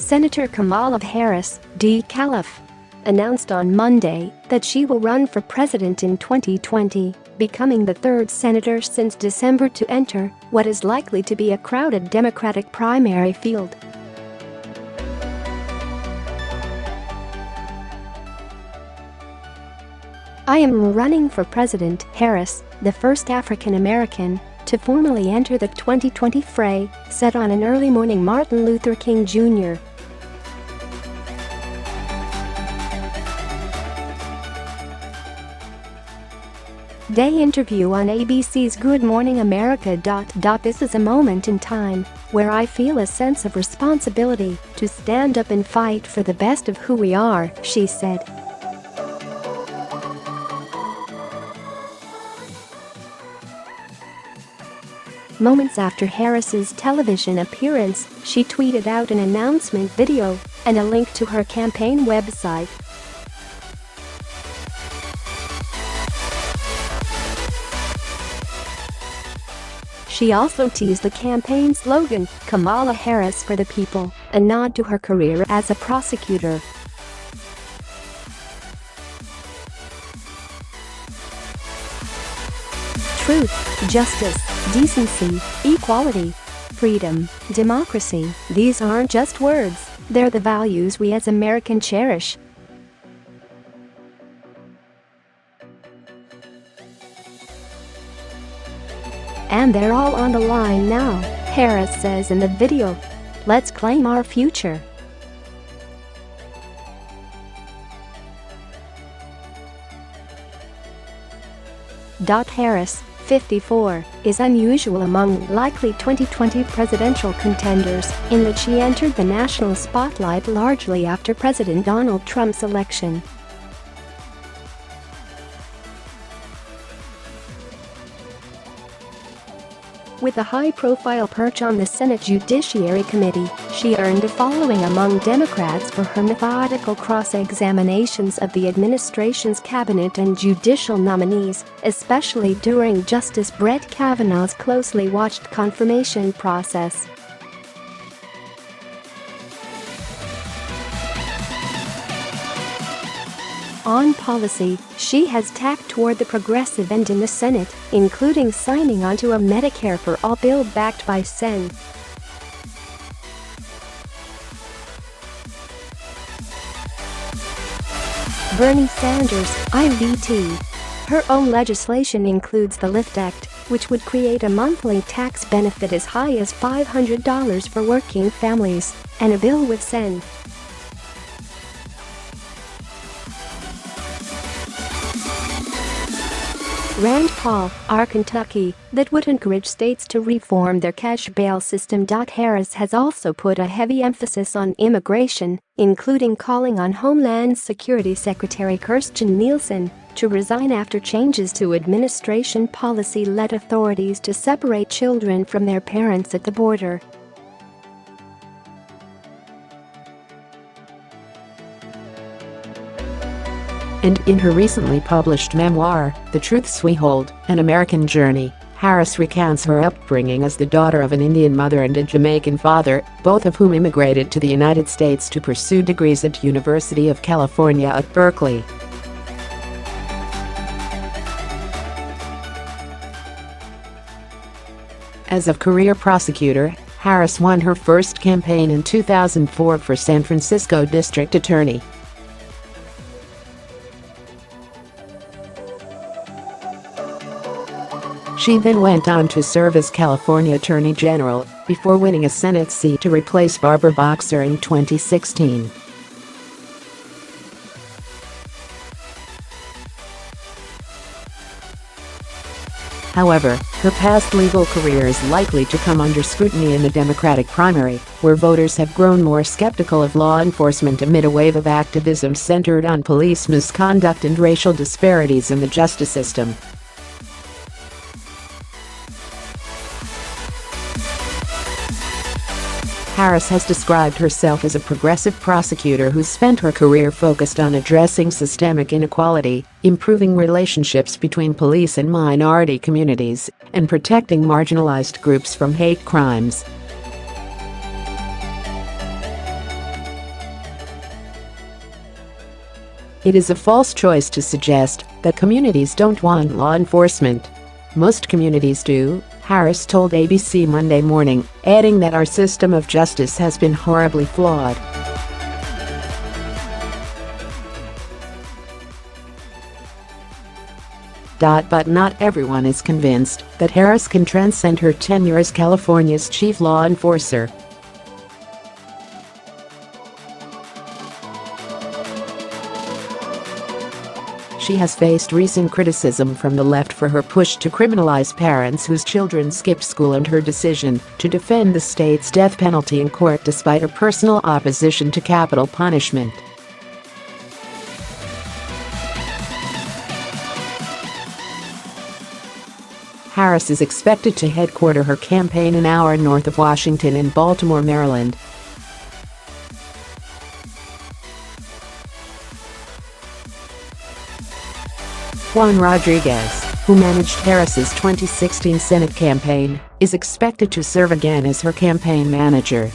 Senator Kamala Harris, D-Calif, announced on Monday that she will run for president in 2020, becoming the third senator since December to enter what is likely to be a crowded Democratic primary field. "I am running for president," Harris, the first African American to formally enter the 2020 fray, said on an early morning Martin Luther King Jr. Day interview on ABC's Good Morning America. "This is a moment in time where I feel a sense of responsibility to stand up and fight for the best of who we are," she said. Moments after Harris's television appearance, she tweeted out an announcement video and a link to her campaign website. She also teased the campaign slogan, "Kamala Harris for the People," a nod to her career as a prosecutor. Truth, justice, decency, equality, freedom, democracy, these aren't just words, they're the values we as Americans cherish. And they're all on the line now, Harris says in the video. "Let's claim our future." Harris, 54, is unusual among likely 2020 presidential contenders in that she entered the national spotlight largely after President Donald Trump's election. With a high-profile perch on the Senate Judiciary Committee, she earned a following among Democrats for her methodical cross-examinations of the administration's cabinet and judicial nominees, especially during Justice Brett Kavanaugh's closely watched confirmation process. On policy, she has tacked toward the progressive end in the Senate, including signing onto a Medicare for All bill backed by Sen. Bernie Sanders, IVT. Her own legislation includes the LIFT Act, which would create a monthly tax benefit as high as $500 for working families, and a bill with Sen. Rand Paul, Kentucky, that would encourage states to reform their cash bail system. Harris has also put a heavy emphasis on immigration, including calling on Homeland Security Secretary Kirstjen Nielsen to resign after changes to administration policy led authorities to separate children from their parents at the border. And in her recently published memoir, The Truths We Hold, An American Journey, Harris recounts her upbringing as the daughter of an Indian mother and a Jamaican father, both of whom immigrated to the United States to pursue degrees at University of California at Berkeley. As a career prosecutor, Harris won her first campaign in 2004 for San Francisco District Attorney. She then went on to serve as California Attorney General before winning a Senate seat to replace Barbara Boxer in 2016. However, her past legal career is likely to come under scrutiny in the Democratic primary, where voters have grown more skeptical of law enforcement amid a wave of activism centered on police misconduct and racial disparities in the justice system. Harris has described herself as a progressive prosecutor who's spent her career focused on addressing systemic inequality, improving relationships between police and minority communities, and protecting marginalized groups from hate crimes. It is a false choice to suggest that communities don't want law enforcement. Most communities do, Harris told ABC Monday morning, adding that our system of justice has been horribly flawed. But not everyone is convinced that Harris can transcend her tenure as California's chief law enforcer. She has faced recent criticism from the left for her push to criminalize parents whose children skip school and her decision to defend the state's death penalty in court despite her personal opposition to capital punishment. Harris is expected to headquarter her campaign an hour north of Washington in Baltimore, Maryland. Juan Rodriguez, who managed Harris's 2016 Senate campaign, is expected to serve again as her campaign manager.